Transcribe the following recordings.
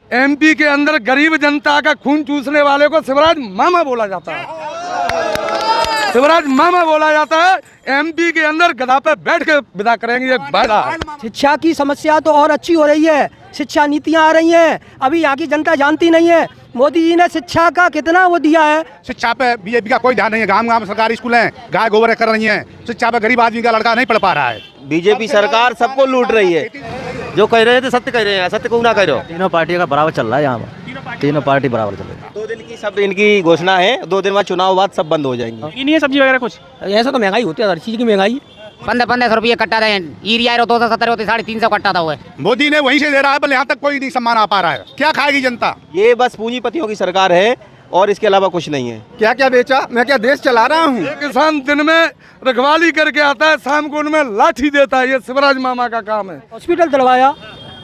MP के अंदर गरीब जनता का खून चूसने वाले को शिवराज मामा बोला जाता है। शिवराज मामा बोला जाता है। एमपी के अंदर गधा पे बैठ के विदा करेंगे ये वादा। शिक्षा की समस्या तो और अच्छी हो रही है, शिक्षा नीतियां आ रही हैं, अभी यहाँ की जनता जानती नहीं है। मोदी जी ने शिक्षा का कितना वो दिया है। शिक्षा पे बीजेपी का कोई ध्यान नहीं है। गांव गांव सरकारी स्कूल हैं, गाय गोबर कर रही हैं। शिक्षा पे गरीब आदमी का लड़का नहीं पढ़ पा रहा है। बीजेपी सरकार सबको लूट रही है। जो कह रहे थे सत्य कह रहे हैं, सत्य को ना कह रहे हो। तीनों पार्टियों का बराबर चल रहा है यहाँ पर, तीनों पार्टी बराबर चल रही है। 2 दिन की सब इनकी घोषणा है, 2 दिन बाद चुनाव बाद सब बंद हो जाएंगे। ये नहीं है सब्जी वगैरह कुछ ऐसा तो महंगाई होती है, हर चीज़ की महंगाई। 1500 रुपये कट्टा रहे हैं। यूरिया 270 होते 350 कट्टा था। हुआ मोदी ने वहीं से दे रहा है, पर यहाँ तक कोई नहीं सम्मान आ पा रहा है। क्या खाएगी जनता? ये बस पूंजीपतियों की सरकार है और इसके अलावा कुछ नहीं है। क्या क्या बेचा? मैं क्या देश चला रहा हूँ? किसान दिन में रखवाली करके आता है, शाम को उनमें लाठी देता है। ये शिवराज मामा का काम है। हॉस्पिटल दिलवाया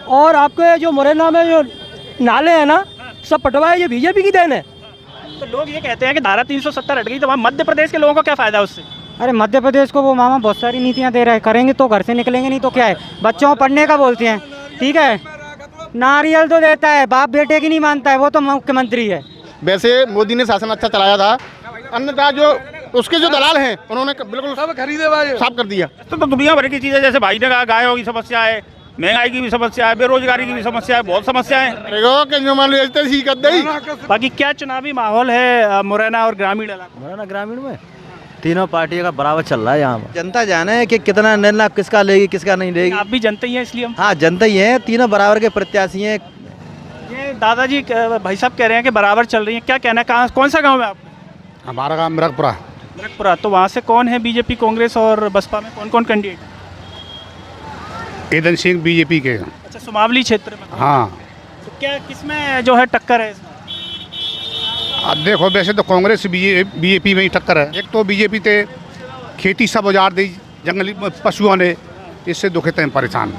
और आपके जो मुरैना में जो नाले हैं ना, सब पटवाए, ये बीजेपी की देन है। तो लोग ये कहते हैं कि धारा 370 हट गई तो वहाँ मध्य प्रदेश के लोगों को क्या फायदा उससे? अरे मध्य प्रदेश को वो मामा बहुत सारी नीतियां दे रहे हैं, करेंगे तो घर से निकलेंगे, नहीं तो क्या है। बच्चों को पढ़ने का बोलते हैं, ठीक है। नारियल तो देता है, बाप बेटे की नहीं मानता है, वो तो मुख्यमंत्री है। वैसे मोदी ने शासन अच्छा चलाया था, अन्यथा जो उसके जो दलाल हैं उन्होंने बिल्कुल सब खरीदे भाई साफ कर दिया। तो दुनिया भर की चीज़ें, जैसे भाई ने कहा, गायों की समस्या है, महंगाई की भी समस्या है, बेरोजगारी की भी समस्या है, बहुत समस्याएं हैं। बाकी क्या चुनावी माहौल है मुरैना और ग्रामीण इलाका? मुरैना ग्रामीण में तीनों पार्टियों का बराबर चल रहा है यहाँ पर। जनता जाने है कि कितना निर्णय किसका लेगी, किसका नहीं लेगी। आप भी जनता ही हैं इसलिए हम। हाँ, जनता ही है, तीनों बराबर के प्रत्याशी हैं। ये दादाजी भाई साहब कह रहे हैं कि बराबर चल रही है, क्या कहना है? कहाँ, कौन सा गाँव है आप? हमारा गाँव मृगपुरा। मृगपुरा। तो वहाँ से कौन है बीजेपी, कांग्रेस और बसपा में कौन कौन कैंडिडेट? केदन सिंह बीजेपी के। अच्छा, सुमावली क्षेत्र में। हाँ, तो क्या किसमें जो है टक्कर है इसमें? अब देखो, वैसे तो कांग्रेस बीजेपी में ही टक्कर है। एक तो बीजेपी ते खेती सब उजाड़ दी जंगली पशुओं ने, इससे दुखित हैं, परेशान।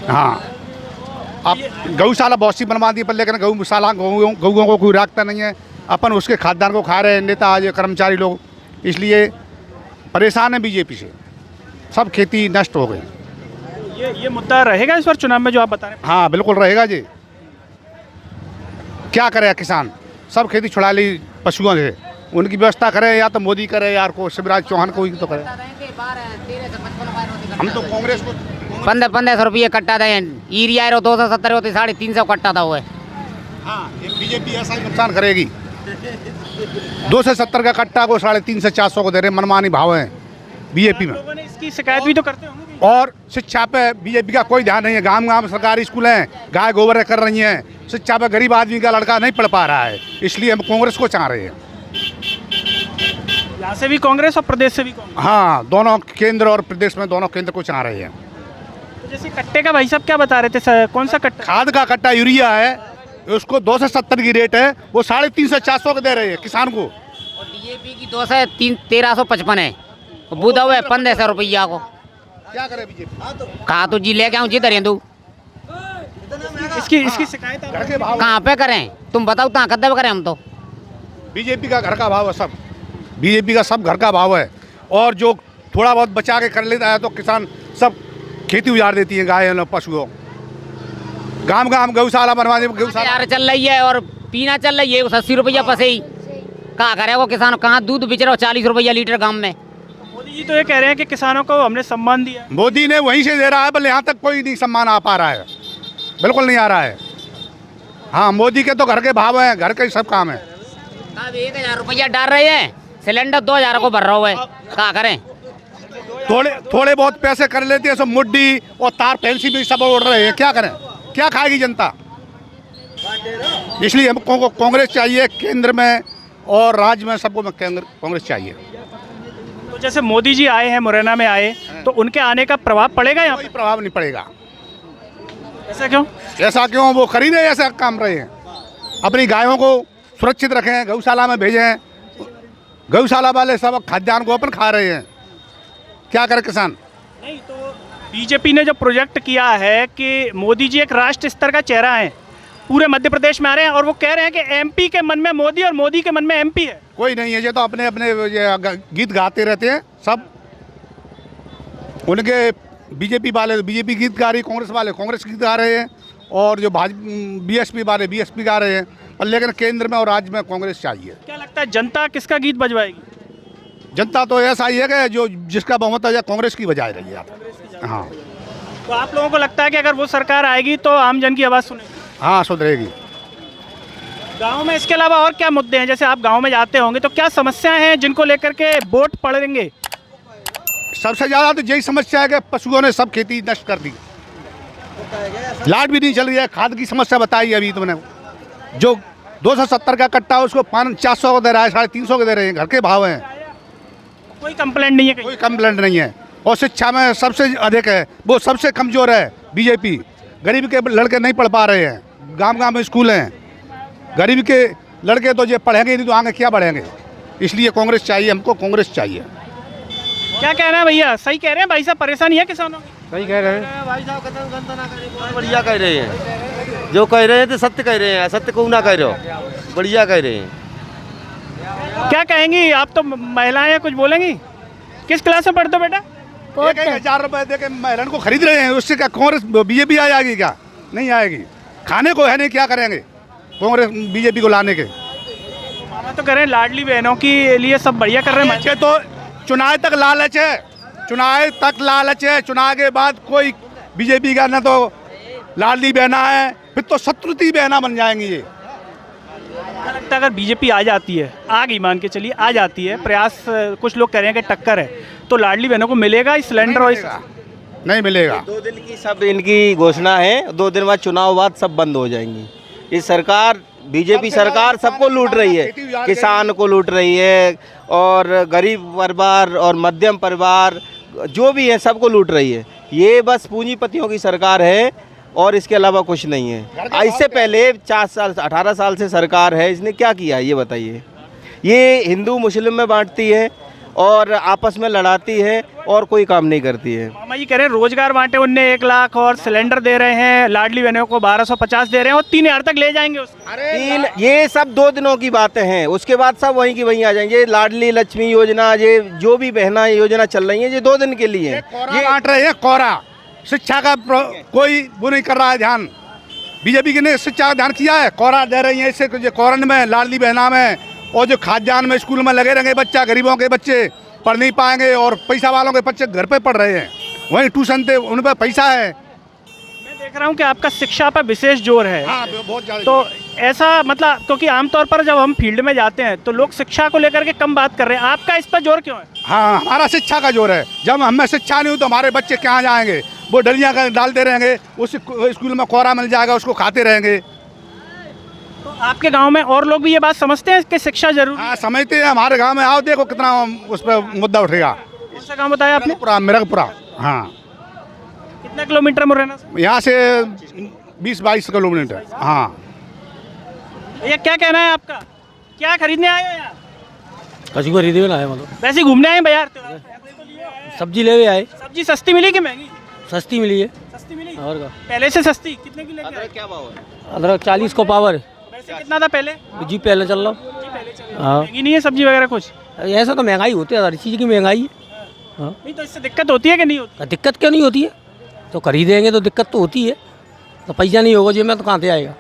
हाँ, अब गौशाला बहुत सी बनवा दी, पर लेकिन गौशाला गौओं को कोई रखता नहीं है। अपन उसके खाद्यान्न को खा रहे हैं नेता, आज कर्मचारी लोग, इसलिए परेशान है बीजेपी से। सब खेती नष्ट हो गई। ये मुद्दा रहेगा इस बार चुनाव में जो आप बता रहे हैं? हाँ, बिल्कुल रहेगा जी। क्या करे किसान? सब खेती छुड़ा ली पशुओं से। उनकी व्यवस्था करे या तो मोदी करे, यार को शिवराज चौहान को ही तो करे। हम तो कांग्रेस को 1500 रुपये कट्टा दें। यूरिया 270 होते 350 कट्टा था। हुआ हाँ, बीजेपी ऐसा ही नुकसान करेगी। 270 का कट्टा को 350 से 400 को दे रहे, मनमानी भाव है बीजेपी में। लोगों ने इसकी शिकायत भी तो करते होंगे। और शिक्षा पे बीजेपी का कोई ध्यान नहीं है। गांव गांव सरकारी स्कूल हैं, गाय गोबर कर रही हैं। शिक्षा पे गरीब आदमी का लड़का नहीं पढ़ पा रहा है, इसलिए हम कांग्रेस को चाह रहे हैं। यहाँ से भी कांग्रेस और प्रदेश से भी कांग्रेस? हाँ, दोनों केंद्र और प्रदेश में दोनों केंद्र को चाह रहे हैं। तो जैसे कट्टे का भाई साहब क्या बता रहे थे सर, कौन सा कट्टा? खाद का कट्टा यूरिया है, उसको 270 की रेट है, वो 350 से 400 को दे रहे हैं किसान को। और डीएपी की 1355 है, बुधा हुआ है 1500 रुपया को। क्या करे बीजेपी? कहाँ तो जी लेके आऊँ जिधर तू इसकी शिकायत घर के भाव कहाँ पे करें? तुम बताओ कहाँ कद्दे पे करें हम तो? बीजेपी का घर का भाव है, सब बीजेपी का सब घर का भाव है। और जो थोड़ा बहुत बचा के कर लेता है तो किसान सब खेती उजाड़ देती है, गाय पशुओं। गांव गांव गौशाला बनवा दे। गौशाला यार चल रही है और पीना चल रही है 80 रुपया पसे ही। कहाँ करे वो किसान? कहाँ दूध बेच रहा हो 40 रुपया लीटर गाँव में? मोदी जी तो ये कह रहे हैं कि किसानों को हमने सम्मान दिया। मोदी ने वहीं से दे रहा है, पर यहाँ तक कोई नहीं सम्मान आ पा रहा है, बिल्कुल नहीं आ रहा है। हाँ, मोदी के तो घर के भाव हैं, घर के सब काम है। 1000 रुपया डाल रहे हैं, सिलेंडर 2000 को भर रहा हुआ है। कहाँ करें? थोड़े बहुत पैसे कर लेते हैं, सब मुड्डी और तार फैंसी भी सब उड़ रहे हैं। क्या करें? क्या खाएगी जनता? इसलिए हमको कांग्रेस चाहिए केंद्र में और राज्य में, सबको में कांग्रेस चाहिए। तो जैसे मोदी जी आए हैं, मुरैना में आए, तो उनके आने का प्रभाव पड़ेगा यहाँ? कोई प्रभाव नहीं पड़ेगा। ऐसा क्यों? ऐसा क्यों? वो खरीदे ऐसा काम रहे हैं। अपनी गायों को सुरक्षित रखें, गौशाला में भेजें। गौशाला वाले सब खाद्यान्न को अपन खा रहे हैं। क्या करे किसान? नहीं, तो बीजेपी ने जो प्रोजेक्ट किया है कि मोदी जी एक राष्ट्र स्तर का चेहरा है, पूरे मध्य प्रदेश में आ रहे हैं और वो कह रहे हैं कि एमपी के मन में मोदी और मोदी के मन में एमपी है। कोई नहीं है, ये तो अपने अपने ये गीत गाते रहते हैं सब। उनके बीजेपी वाले बीजेपी गीत गा रही, कांग्रेस वाले कांग्रेस गीत गा रहे हैं, और जो बीएसपी वाले बीएसपी गा रहे हैं, और लेकिन केंद्र में और राज्य में कांग्रेस चाहिए। क्या लगता है जनता किसका गीत बजवाएगी? जनता तो ऐसा ही है कि जो जिसका बहुमत है कांग्रेस की बजाय रही है। हाँ, तो आप लोगों को लगता है कि अगर वो सरकार आएगी तो आम जन की आवाज़ सुनेगी? हाँ, सुधरेगी। गांव में इसके अलावा और क्या मुद्दे हैं? जैसे आप गांव में जाते होंगे तो क्या समस्याएं हैं जिनको लेकर के वोट पड़ेंगे? सबसे ज़्यादा तो यही समस्या है कि पशुओं ने सब खेती नष्ट कर दी, लाइट भी नहीं चल रही है। खाद की समस्या बताई अभी तुमने, जो 270 का कट्टा उसको 400 को दे रहा है, 350 को दे रहे हैं, घर के भाव हैं। कोई कंप्लेंट नहीं है कहीं? कोई कंप्लेंट नहीं है। और शिक्षा में सबसे अधिक है, वो सबसे कमज़ोर है बीजेपी। गरीब के लड़के नहीं पढ़ पा रहे हैं, गांव-गांव में स्कूल हैं, गरीब के लड़के तो ये पढ़ेंगे नहीं तो आगे क्या बढ़ेंगे। इसलिए कांग्रेस चाहिए, हमको कांग्रेस चाहिए। क्या कहना है भैया? सही कह रहे हैं भाई साहब, परेशानी है किसानों की? सही कह रहे हैं भाई साहब, कतन गंदा ना करें, बहुत बढ़िया कह रहे हैं। जो कह रहे हैं तो सत्य कह रहे हैं, असत्य को ना कह रहे हो, बढ़िया कह रहे हैं। क्या कहेंगी आप? तो महिलाएं हैं, कुछ बोलेंगी? किस क्लास में पढ़ते हो बेटा? 1,000 रुपए दे के महिलाओं को खरीद रहे हैं, उससे क्या कांग्रेस बीजेपी आ जाएगी? क्या नहीं आएगी। खाने को है नहीं, क्या करेंगे कांग्रेस बीजेपी को लाने के? माना तो करें लाडली बहनों के लिए सब बढ़िया कर रहे हैं। बच्चे तो चुनाव तक लालच है, चुनाव तक लालच है। चुनाव के बाद कोई बीजेपी का ना तो लाडली बहना है, फिर तो शत्रुति बहना बन जाएंगी ये। क्या लगता है अगर बीजेपी आ जाती है, आ गई मान के चलिए, आ जाती है, प्रयास कुछ लोग कह रहे हैं कि टक्कर है, तो लाडली बहनों को मिलेगा सिलेंडर? और नहीं मिलेगा। 2 दिन की सब इनकी घोषणा है, 2 दिन बाद चुनाव बाद सब बंद हो जाएंगी। ये सरकार, बीजेपी सरकार सबको लूट रही है, किसान को लूट रही है, और गरीब परिवार और मध्यम परिवार जो भी है सबको लूट रही है। ये बस पूंजीपतियों की सरकार है और इसके अलावा कुछ नहीं है। इससे पहले 18 साल से सरकार है, इसने क्या किया ये बताइए? ये हिंदू मुस्लिम में बांटती है और आपस में लड़ाती है और कोई काम नहीं करती है। मामा जी कह रहे हैं रोजगार बांटे उनने 1 लाख, और सिलेंडर दे रहे हैं, लाडली बहनों को 1250 दे रहे हैं, और 3000 तक ले जाएंगे उसको। ये सब 2 दिनों की बातें हैं, उसके बाद सब वहीं की वहीं आ जाएंगे। लाडली लक्ष्मी योजना, ये जो भी बहना योजना चल रही है, ये 2 दिन के लिए है। ये बांट रहे हैं कोरा। शिक्षा का कोई वो नहीं कर रहा है ध्यान। बीजेपी की ने शिक्षा का ध्यान किया है, कोरा दे रही है। इससे कोरन में, लाडली बहना में, और जो खाद्यान्न में स्कूल में लगे रहेंगे बच्चा, गरीबों के बच्चे पढ़ नहीं पाएंगे, और पैसा वालों के बच्चे घर पे पढ़ रहे हैं, वहीं ट्यूशन थे, उन पर पैसा है। मैं देख रहा हूँ कि आपका शिक्षा पर विशेष जोर है। हाँ, बहुत ज़्यादा। तो ऐसा मतलब, क्योंकि आमतौर पर जब हम फील्ड में जाते हैं तो लोग शिक्षा को लेकर के कम बात कर रहे हैं, आपका इस पर जोर क्यों है? हाँ, हमारा शिक्षा का जोर है। जब हमें शिक्षा नहीं हो तो हमारे बच्चे कहाँ जाएंगे? वो डलियाँ डालते रहेंगे, उस स्कूल में कोरा मिल जाएगा, उसको खाते रहेंगे। तो आपके गांव में और लोग भी ये बात समझते हैं कि शिक्षा जरूरी है? हाँ, समझते हैं। हमारे गांव में आओ, देखो कितना उस पर मुद्दा उठेगा। कौन सा गाँव बताया आपने? मिरगपुरा। हाँ, कितना किलोमीटर मुरैना से? यहाँ से 20-22 किलोमीटर। हाँ, ये क्या कहना है आपका? क्या खरीदने आए हो यहाँ? कछु खरीदे ना है, मतलब वैसे ही घूमने आए बाजार? सब्जी ले आए। सब्जी सस्ती मिली कि महंगी? सस्ती मिली है। सस्ती मिली और का पहले से सस्ती? कितने की लेके आए? क्या भाव है? अदरक 40 को पावर। वैसे कितना था पहले? जी पहले चल रहा हूँ। हाँ, महंगी नहीं है सब्जी वगैरह कुछ? ऐसा तो महंगाई होती है, हर चीज़ की महंगाई है। हाँ, नहीं तो इससे दिक्कत होती है कि नहीं होती? दिक्कत क्यों नहीं होती है? तो खरीदेंगे तो दिक्कत तो होती है। तो पैसा नहीं होगा जेब में तो कहाँ से आएगा?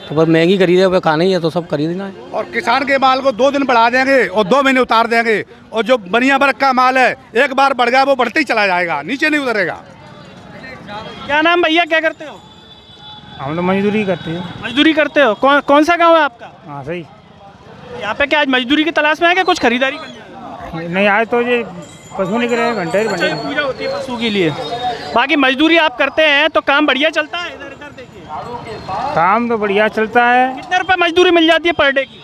तो बस महंगी खरीदे हुए खाना ही है, तो सब खरीदना है। और किसान के माल को 2 दिन बढ़ा देंगे और 2 महीने उतार देंगे, और जो बनिया बरक का माल है एक बार बढ़ गया वो बढ़ते ही चला जाएगा, नीचे नहीं उतरेगा। क्या नाम भैया, क्या करते हो? हम लोग मजदूरी करते हैं। मजदूरी करते हो? कौन सा गाँव है आपका? हाँ सही। यहाँ पे क्या आज मजदूरी की तलाश में है कि कुछ खरीदारी करनी है? नहीं आए तो ये पशु निकले घंटे अच्छा, ये पूजा होती है पशु के लिए। बाकी मजदूरी आप करते हैं तो काम बढ़िया चलता है? इधर इधर देखिए, काम तो बढ़िया चलता है। कितने रुपए मजदूरी मिल जाती है पर डे की?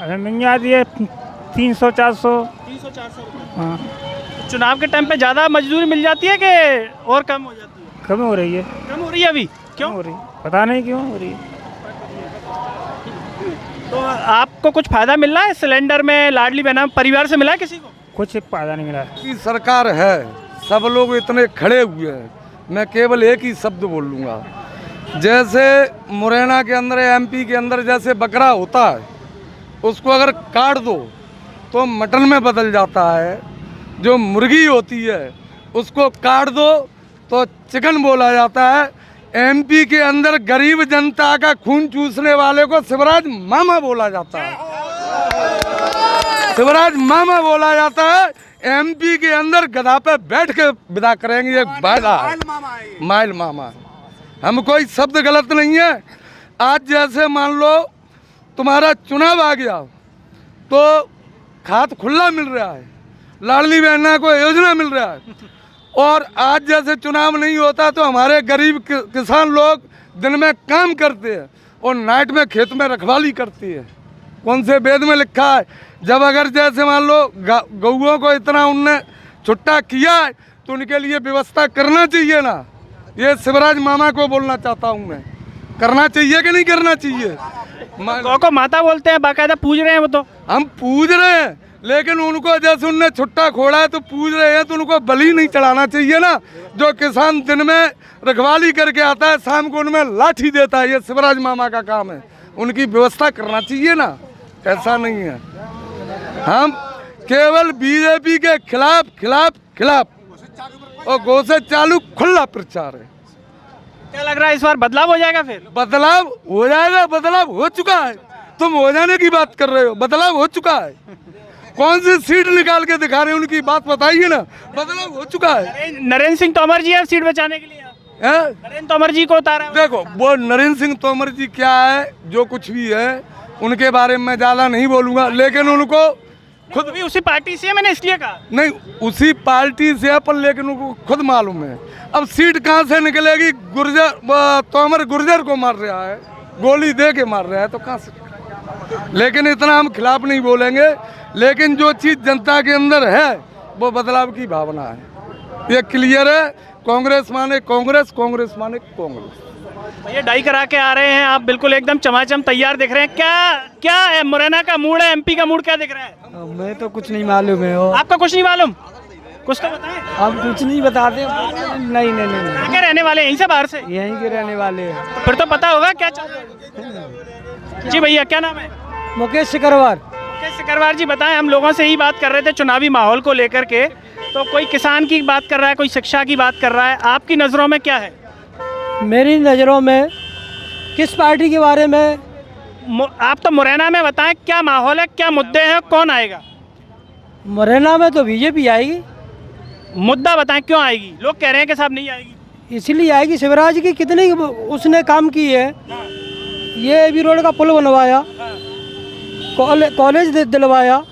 अरे मिल जाती है 300-400। 300-400 रुपये। हाँ, चुनाव के टाइम पे ज़्यादा मजदूरी मिल जाती है कि और कम हो जाती है? कम हो रही है। कम हो रही है अभी? क्यों हो रही? पता नहीं क्यों हो रही है। तो आपको कुछ फायदा मिल रहा है सिलेंडर में, लाडली बहना में? परिवार से मिला है किसी को? कुछ फायदा नहीं मिला। की सरकार है, सब लोग इतने खड़े हुए हैं। मैं केवल एक ही शब्द बोल लूँगा, जैसे मुरैना के अंदर, एमपी के अंदर जैसे बकरा होता है, उसको अगर काट दो तो मटन में बदल जाता है। जो मुर्गी होती है उसको काट दो तो चिकन बोला जाता है। एमपी के अंदर गरीब जनता का खून चूसने वाले को शिवराज मामा बोला जाता है। शिवराज मामा बोला जाता है। एमपी के अंदर गधा पे बैठ के विदा करेंगे, ये माइल मामा। हम कोई शब्द गलत नहीं है। आज जैसे मान लो तुम्हारा चुनाव आ गया तो खाद खुला मिल रहा है, लाडली बहना को योजना मिल रहा है। और आज जैसे चुनाव नहीं होता तो हमारे गरीब किसान लोग दिन में काम करते हैं और नाइट में खेत में रखवाली करती है। कौन से वेद में लिखा है, जब अगर जैसे मान लो गौओं को इतना उनने छुट्टा किया है तो उनके लिए व्यवस्था करना चाहिए ना। ये शिवराज मामा को बोलना चाहता हूँ मैं, करना चाहिए कि नहीं करना चाहिए। गौ को माता बोलते हैं, बाकायदा पूज रहे हैं वो तो। हम पूज रहे हैं, लेकिन उनको जैसे उनने छुट्टा खोड़ा है तो पूज रहे हैं, तो उनको बलि नहीं चढ़ाना चाहिए ना। जो किसान दिन में रखवाली करके आता है, शाम को उनमें लाठी देता है, ये शिवराज मामा का काम है। उनकी व्यवस्था करना चाहिए ना, ऐसा नहीं है। हम केवल बीजेपी के खिलाफ खिलाफ खिलाफ और गौ से चालू खुला प्रचार है। क्या लग रहा है इस बार बदलाव हो जाएगा? फिर बदलाव हो जाएगा, बदलाव हो चुका है। तुम हो जाने की बात कर रहे हो, बदलाव हो चुका है। कौन सी सीट निकाल के दिखा रहे हैं, उनकी बात बताइए ना। बदलाव हो चुका है। नरेंद्र सिंह तोमर जी है सीट बचाने के लिए, नरेंद्र तोमर जी को उतारा। देखो वो नरेंद्र सिंह तोमर जी क्या है, जो कुछ भी है उनके बारे में ज़्यादा नहीं बोलूँगा, लेकिन उनको खुद भी उसी पार्टी से है, मैंने इसलिए कहा। नहीं, उसी पार्टी से है, पर लेकिन उनको खुद मालूम है अब सीट कहाँ से निकलेगी। तोमर गुर्जर को मार रहा है, गोली दे के मार रहा है, तो कहाँ से। लेकिन इतना हम खिलाफ नहीं बोलेंगे, लेकिन जो चीज़ जनता के अंदर है वो बदलाव की भावना है, ये क्लियर है। कांग्रेस माने कांग्रेस, कांग्रेस माने कांग्रेस। ये डाई करा के आ रहे हैं आप, बिल्कुल एकदम चमाचम तैयार दिख रहे हैं। क्या है मुरैना का मूड है, एमपी का मूड क्या दिख रहा है? मैं तो कुछ नहीं मालूम है। आपका कुछ नहीं मालूम? कुछ तो बताएं। हम कुछ नहीं बताते। नहीं। कहाँ के रहने वाले? यहीं से, बाहर से? यहीं के रहने वाले हैं। फिर तो पता होगा क्या चल रहा है। जी भैया, क्या नाम है? मुकेश सिकरवार। मुकेश सिकरवार जी, बताएं। हम लोगों से ही बात कर रहे थे चुनावी माहौल को लेकर के, तो कोई किसान की बात कर रहा है, कोई शिक्षा की बात कर रहा है। आपकी नज़रों में क्या है? मेरी नज़रों में किस पार्टी के बारे में? आप तो मुरैना में बताएं, क्या माहौल है, क्या मुद्दे हैं, कौन आएगा? मुरैना में तो बीजेपी आएगी। मुद्दा बताएं, क्यों आएगी? लोग कह रहे हैं कि साहब नहीं आएगी। इसलिए आएगी, शिवराज की कितनी उसने काम की है। ये भी रोड का पुल बनवाया, कॉलेज दिलवाया,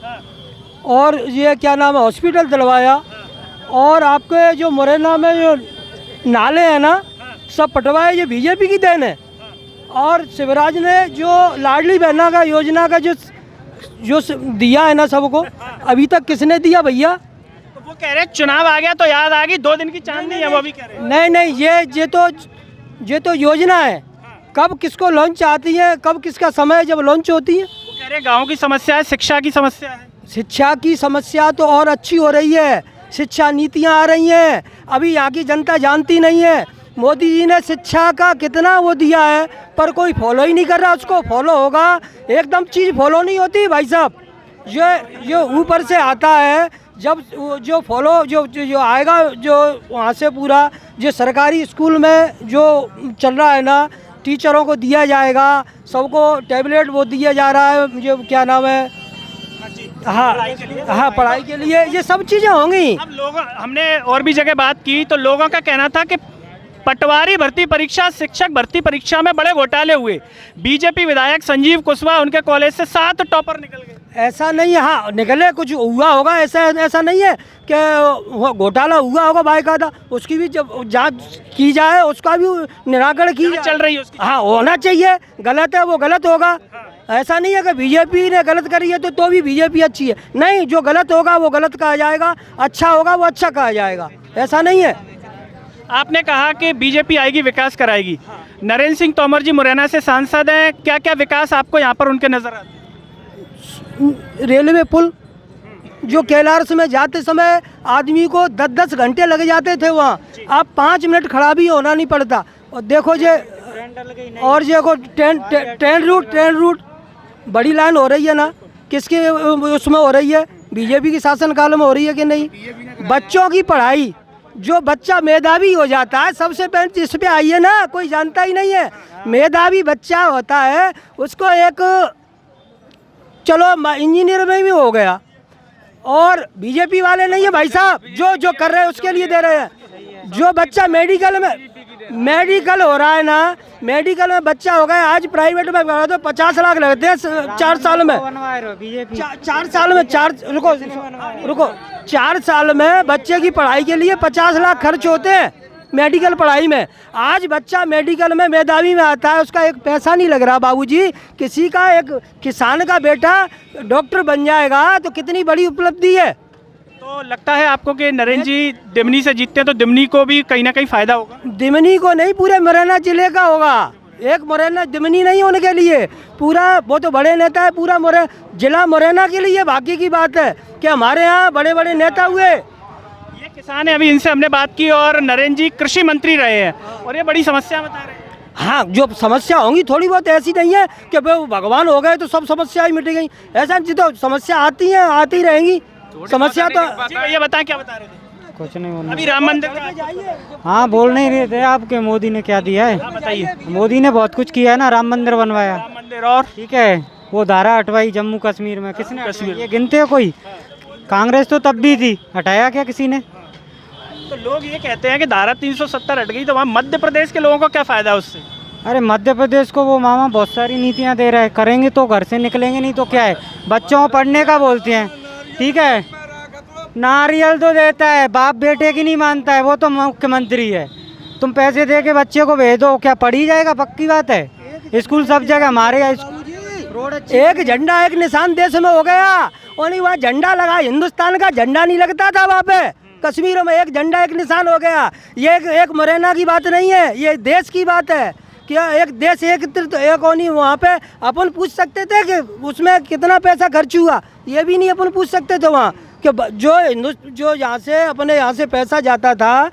और ये क्या नाम है, हॉस्पिटल दिलवाया। और आपके जो मुरैना में जो नाले हैं ना, सब पटवाए, ये बीजेपी की देन है। और शिवराज ने जो लाडली बहना का योजना का जो दिया है ना सबको, अभी तक किसने दिया भैया? तो वो कह रहे हैं चुनाव आ गया तो याद आ गई, 2 दिन की चांदनी है, वो भी कह रहे हैं। नहीं, ये तो योजना है। कब किसको लॉन्च आती है, कब किसका समय जब लॉन्च होती है। वो कह रहे हैं गाँव की समस्या है, शिक्षा की समस्या है। शिक्षा की समस्या तो और अच्छी हो रही है, शिक्षा नीतियाँ आ रही हैं। अभी यहाँ की जनता जानती नहीं है, मोदी जी ने शिक्षा का कितना वो दिया है, पर कोई फॉलो ही नहीं कर रहा। उसको फॉलो होगा, एकदम चीज़ फॉलो नहीं होती भाई साहब। ये ऊपर से आता है, जब जो फॉलो जो आएगा, जो वहाँ से पूरा जो सरकारी स्कूल में जो चल रहा है ना, टीचरों को दिया जाएगा, सबको टैबलेट वो दिया जा रहा है, जो क्या नाम है, हाँ पढ़ाई के लिए, ये सब चीज़ें होंगी। अब लोगों, हमने और भी जगह बात की तो लोगों का कहना था कि पटवारी भर्ती परीक्षा, शिक्षक भर्ती परीक्षा में बड़े घोटाले हुए। बीजेपी विधायक संजीव कुशवाहा, उनके कॉलेज से 7 टॉपर निकल गए। ऐसा नहीं है, हाँ निकले, कुछ हुआ होगा, ऐसा नहीं है कि घोटाला हुआ होगा बाकायदा। उसकी भी जब जांच की जाए, उसका भी निराकरण की चल रही है उसकी। हाँ, होना चाहिए। गलत है वो गलत होगा। ऐसा नहीं है कि बीजेपी ने गलत करी है तो भी बीजेपी अच्छी है। नहीं, जो गलत होगा वो गलत कहा जाएगा, अच्छा होगा वो अच्छा कहा जाएगा, ऐसा नहीं है। आपने कहा कि बीजेपी आएगी, विकास कराएगी। नरेंद्र सिंह तोमर जी मुरैना से सांसद हैं, क्या क्या विकास आपको यहाँ पर उनके नजर आते हैं? रेलवे पुल, जो कैलाश में जाते समय आदमी को 10-10 घंटे लग जाते थे, वहाँ अब 5 मिनट खड़ा भी होना नहीं पड़ता। और देखो जे, और देखो ट्रेन रूट बड़ी लाइन हो रही है ना, किसके उसमें हो रही है? बीजेपी की शासन काल में हो रही है कि नहीं? बच्चों की पढ़ाई, जो बच्चा मेधावी हो जाता है, सबसे पहले इस पे आइए ना, कोई जानता ही नहीं है। मेधावी बच्चा होता है उसको एक, चलो इंजीनियर में भी हो गया, और बीजेपी वाले नहीं है भाई साहब, जो जो कर रहे हैं उसके लिए दे रहे हैं। जो बच्चा मेडिकल हो रहा है ना, मेडिकल में बच्चा हो गया, आज प्राइवेट में करा तो 50 लाख लगते हैं 4 साल में। 4 साल में रुको 4 साल में बच्चे की पढ़ाई के लिए 50 लाख खर्च होते हैं मेडिकल पढ़ाई में। आज बच्चा मेडिकल में मेधावी में आता है, उसका एक पैसा नहीं लग रहा बाबूजी। किसी का, एक किसान का बेटा डॉक्टर बन जाएगा तो कितनी बड़ी उपलब्धि है। तो लगता है आपको कि नरेंद्र जी दिमनी से जीतते हैं तो दिमनी को भी कहीं ना कहीं फायदा होगा? दिमनी को नहीं, पूरे मुरैना जिले का होगा। एक मुरैना दिमनी नहीं होने के लिए, पूरा, वो तो बड़े नेता है, पूरा जिला मुरैना के लिए। बाकी की बात है कि हमारे यहाँ बड़े बड़े नेता हुए। ये किसान है, अभी इनसे हमने बात की, और नरेंद्र जी कृषि मंत्री रहे हैं और ये बड़ी समस्या बता रहे हैं। हाँ, जो समस्या होंगी थोड़ी बहुत, ऐसी नहीं है कि वो भगवान हो गए तो सब समस्याएं मिट गई, ऐसा नहीं। तो समस्या आती हैं, आती रहेंगी समस्या। तो जी भैया बताएं, क्या बता रहे थे? कुछ नहीं बोलना। अभी राम मंदिर का, हाँ बोल नहीं रहे थे आपके, मोदी ने क्या दिया है? बताइए। मोदी ने बहुत कुछ किया है ना, राम मंदिर बनवाया, राम मंदिर, और ठीक है, वो धारा हटवाई जम्मू कश्मीर में, किसने हटवाई? ये गिनते हो कोई? कांग्रेस तो तब भी थी, हटाया क्या किसी ने? तो लोग ये कहते हैं कि धारा 370 हट गई तो वहाँ मध्य प्रदेश के लोगों को क्या फायदा उससे? अरे मध्य प्रदेश को वो मामा बहुत सारी नीतियाँ दे रहे हैं, करेंगे तो घर से निकलेंगे, नहीं तो क्या है? बच्चों को पढ़ने का बोलते हैं, ठीक है, नारियल तो देता है, बाप बेटे की नहीं मानता है, वो तो मुख्यमंत्री है। तुम पैसे दे के बच्चे को भेज दो, क्या पढ़ ही जाएगा? पक्की बात है। स्कूल सब जगह हमारे यहाँ रोड एक झंडा एक निशान देश में हो गया, और नहीं वहाँ झंडा लगा, हिंदुस्तान का झंडा नहीं लगता था वहाँ पे। कश्मीर में एक झंडा एक निशान हो गया। ये एक मुरैना की बात नहीं है, ये देश की बात है। क्या एक देश एक एक होनी, वहाँ पे अपन पूछ सकते थे कि उसमें कितना पैसा खर्च हुआ, ये भी नहीं अपन पूछ सकते थे वहाँ कि जो यहाँ से अपने यहाँ से पैसा जाता था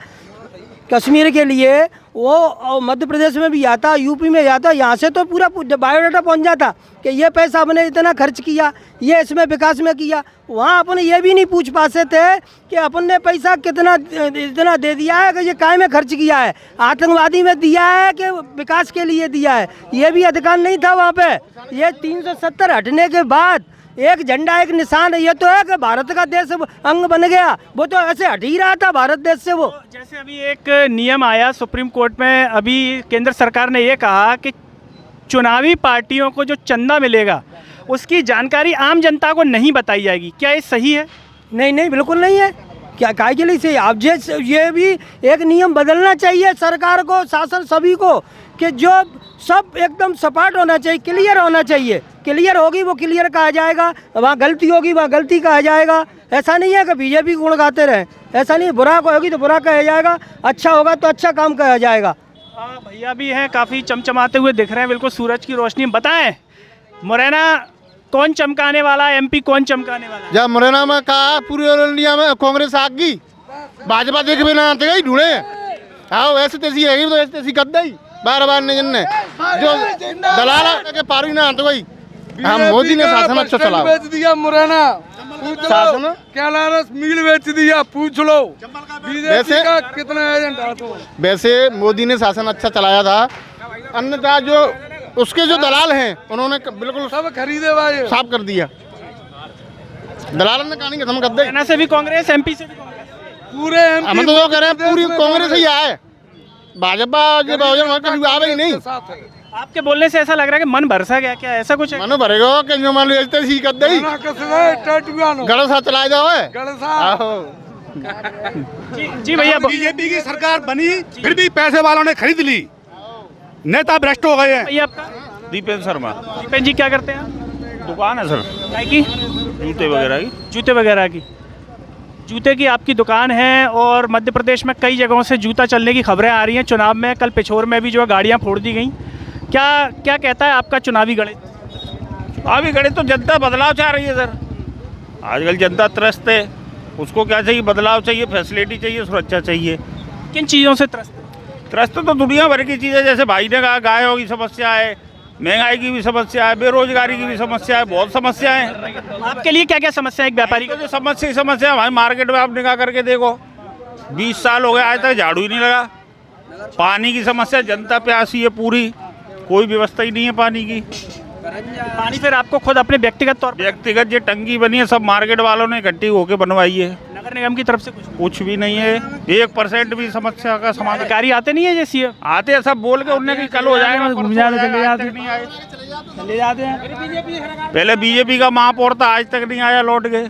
कश्मीर के लिए, वो मध्य प्रदेश में भी आता, यूपी में जाता, यहाँ से तो पूरा बायोडाटा पहुँच जाता कि ये पैसा हमने इतना खर्च किया, ये इसमें विकास में किया। वहाँ अपन ये भी नहीं पूछ पाते थे कि अपन ने पैसा कितना इतना दे दिया है, कि ये काय में खर्च किया है, आतंकवादी में दिया है कि विकास के लिए दिया है, ये भी अधिकार नहीं था वहाँ पे। ये 370 हटने के बाद एक झंडा एक निशान है, ये तो है कि भारत का देश अंग बन गया, वो तो ऐसे हट ही रहा था भारत देश से। वो जैसे अभी एक नियम आया सुप्रीम कोर्ट में, अभी केंद्र सरकार ने ये कहा कि चुनावी पार्टियों को जो चंदा मिलेगा उसकी जानकारी आम जनता को नहीं बताई जाएगी, क्या ये सही है? नहीं नहीं, बिल्कुल नहीं है। क्या काय के लिए सही? आप ये भी एक नियम बदलना चाहिए सरकार को, शासन सभी को, कि जो सब एकदम सपाट होना चाहिए, क्लियर होना चाहिए। क्लियर होगी वो क्लियर कहा जाएगा, वहाँ गलती होगी वहाँ गलती कहा जाएगा। ऐसा नहीं है कि बीजेपी गुण गाते रहें, ऐसा नहीं। बुरा होगी तो बुरा कहा जाएगा, अच्छा होगा तो अच्छा काम कहा जाएगा। भैया भी हैं, काफ़ी चमचमाते हुए दिख रहे हैं, बिल्कुल सूरज की रोशनी। बताएं मुरैना कौन चमकाने वाला है, एमपी कौन चमकाने वाला है? जब मुरैना में कहा पूरी ऑल इंडिया में कांग्रेस आ गई, भाजपा देख भी ना आते गई ढूंढे, आओ ऐसे तैसी है तो ऐसे तैसी कर दी बार ने जिनने जो दलाल के पारी ना आते गई। हम मोदी ने शासन अच्छा चला, बेच दिया मुरैना, शासन कैलारस मिल बेच दिया, पूछ लो बीजेपी का कितना एजेंट है। तो वैसे मोदी ने शासन अच्छा चलाया था, अन्यथा जो उसके जो दलाल हैं उन्होंने बिल्कुल सब खरीदे भाई, साफ कर दिया। दलाल ने कहानी खत्म कर दी। मुरैना से भी कांग्रेस, एमपी से भी कांग्रेस, पूरे हम तो कह रहे हैं पूरी कांग्रेस ही आए, भाजपा जो बहुजन आवे ही नहीं। आपके बोलने से ऐसा लग रहा है कि मन भरसा गया, क्या ऐसा कुछ है? मन भरेगा कि जो मान लो ऐसे कर दी गड़सा चलाए जाओ जी भैया, बीजेपी की सरकार बनी फिर भी पैसे वालों ने खरीद ली, नेता भ्रष्ट हो गए हैं। भैया आपका? दीपेंद्र शर्मा। दीपेंद्र जी क्या करते हैं? दुकान है सर, काय की? जूते वगैरह की। जूते वगैरह की, जूते की आपकी दुकान है, और मध्य प्रदेश में कई जगहों से जूता चलने की खबरें आ रही हैं। चुनाव में कल पिछोर में भी जो है गाड़ियाँ फोड़ दी गई। क्या कहता है आपका चुनावी गणित? चुनावी गणित तो जनता बदलाव चाह रही है सर, आजकल जनता त्रस्त है, उसको क्या चाहिए? बदलाव चाहिए, फैसिलिटी चाहिए, सुरक्षा चाहिए। किन चीज़ों से त्रस्त? त्रस्त तो दुनिया भर की चीज़ें, जैसे भाई ने कहा गायों की समस्या है, महंगाई की भी समस्या है, बेरोजगारी की भी समस्या है, बहुत समस्याएं हैं। आपके लिए क्या क्या समस्या है एक व्यापारी जो समस्या हमारे मार्केट में आप निगाह करके देखो, 20 साल हो गए आज तक झाड़ू ही नहीं लगा। पानी की समस्या, जनता प्यासी है पूरी, कोई व्यवस्था ही नहीं है पानी की। पानी फिर आपको खुद अपने व्यक्तिगत तौर पर, व्यक्तिगत जो टंकी बनी है सब मार्केट वालों ने इकट्ठी होकर बनवाई है, नगर निगम की तरफ से कुछ भी नहीं है। 1% भी समस्या का समाधान। अधिकारी आते नहीं है जैसी आते हैं सब बोल के उनने कि कल हो जाएगा, घूम परसों हो जाते, जाएगा, आज तक नहीं आए। पहले बीजेपी का महापौर था, आज तक नहीं आया लौट के।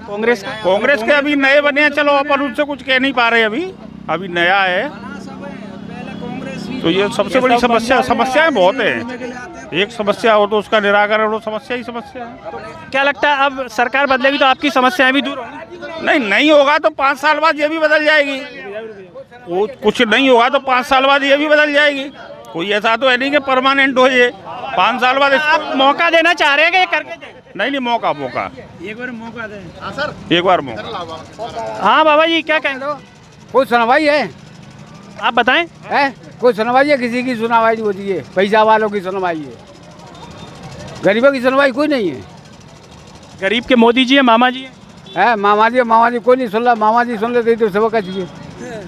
कांग्रेस के अभी नए बने हैं, चलो अपन उनसे कुछ कह नहीं पा रहे, अभी नया है तो ये सबसे बड़ी समस्याएं बहुत है। एक समस्या हो तो उसका निराकरण हो, समस्या ही समस्या है। क्या लगता है अब सरकार बदलेगी तो आपकी समस्याएं भी दूर होंगी? नहीं होगा तो 5 साल बाद ये भी बदल जाएगी। कुछ नहीं होगा तो 5 साल बाद ये भी बदल जाएगी। कोई ऐसा तो है नहीं कि परमानेंट हो ये। 5 साल बाद आप मौका देना चाह रहे हैं कि ये करके दें? नहीं मौका एक बार मौका दें। हाँ सर, एक बार मौका। हाँ बाबा जी क्या कहें? कोई सुनवाई है? आप बताएं। है कोई सुनवाई है? किसी की सुनवाई नहीं होती है, पैसा वालों की सुनवाई है, गरीबों की सुनवाई कोई नहीं है। गरीब के मोदी जी है, मामा जी है। मामा जी कोई नहीं सुन रहा। मामा जी सुन लेते तो सब का चाहिए।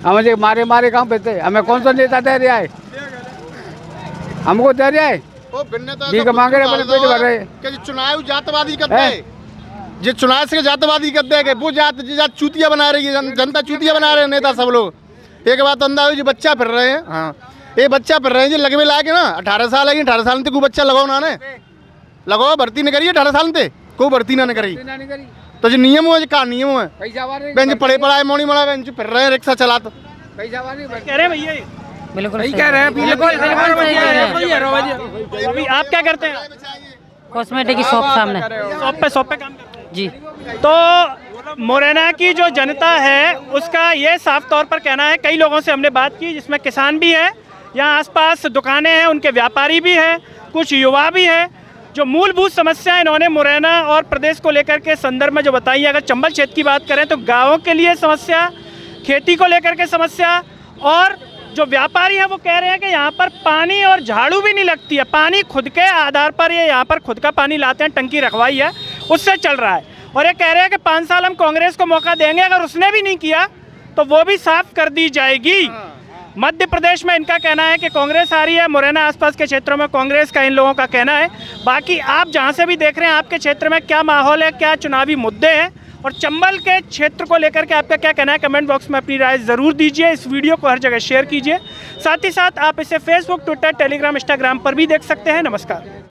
हमें मारे काम पेते, हमें कौन सा नेता दे रहा है? हमको दे रहा है मांगे रहे, पेट भर रहे कि चुनाव जातवादी करते है, जो चुनाव से जातवादी करते हैं, वो जात चूतिया बना रही है, जनता चूतिया बना रहे हैं नेता सब लोग। एक बात अंदाज हुई, जो बच्चा फिर रहे हैं, हाँ ये बच्चा फिर रहे हैं जो लगवे लाके ना 18 साल है, 18 साल में कोई बच्चा लगाओ ना, लगाओ भर्ती नहीं करिए, 18 साल में कोई भर्ती ना करी तो जो नियम हो, का नियम है, बेंच पढ़े पढ़ाए मोनी मड़ा बेंच फिर रहे हैं रिक्शा चला तो कह रहे भैया। बिल्कुल सही कह रहे हैं, अभी आप क्या करते हैं? कॉस्मेटिक की शॉप सामने। शॉप पे काम करते हैं जी। तो मुरैना की जो जनता है उसका ये साफ तौर पर कहना है, कई लोगों से हमने बात की जिसमें किसान भी है, यहाँ आसपास दुकानें हैं, उनके व्यापारी भी हैं, कुछ युवा भी हैं। जो मूलभूत समस्या इन्होंने मुरैना और प्रदेश को लेकर के संदर्भ में जो बताई है, अगर चंबल क्षेत्र की बात करें तो गाँवों के लिए समस्या, खेती को लेकर के समस्या, और जो व्यापारी हैं वो कह रहे हैं कि यहाँ पर पानी और झाड़ू भी नहीं लगती है। पानी खुद के आधार पर ये यहाँ पर खुद का पानी लाते हैं, टंकी रखवाई है, उससे चल रहा है। और ये कह रहे हैं कि 5 साल हम कांग्रेस को मौका देंगे, अगर उसने भी नहीं किया तो वो भी साफ कर दी जाएगी। मध्य प्रदेश में इनका कहना है कि कांग्रेस आ रही है, मुरैना आसपास के क्षेत्रों में कांग्रेस का इन लोगों का कहना है। बाकी आप जहाँ से भी देख रहे हैं, आपके क्षेत्र में क्या माहौल है, क्या चुनावी मुद्दे हैं और चंबल के क्षेत्र को लेकर के आपका क्या कहना है, कमेंट बॉक्स में अपनी राय ज़रूर दीजिए। इस वीडियो को हर जगह शेयर कीजिए। साथ ही साथ आप इसे फेसबुक, ट्विटर, टेलीग्राम, इंस्टाग्राम पर भी देख सकते हैं। नमस्कार।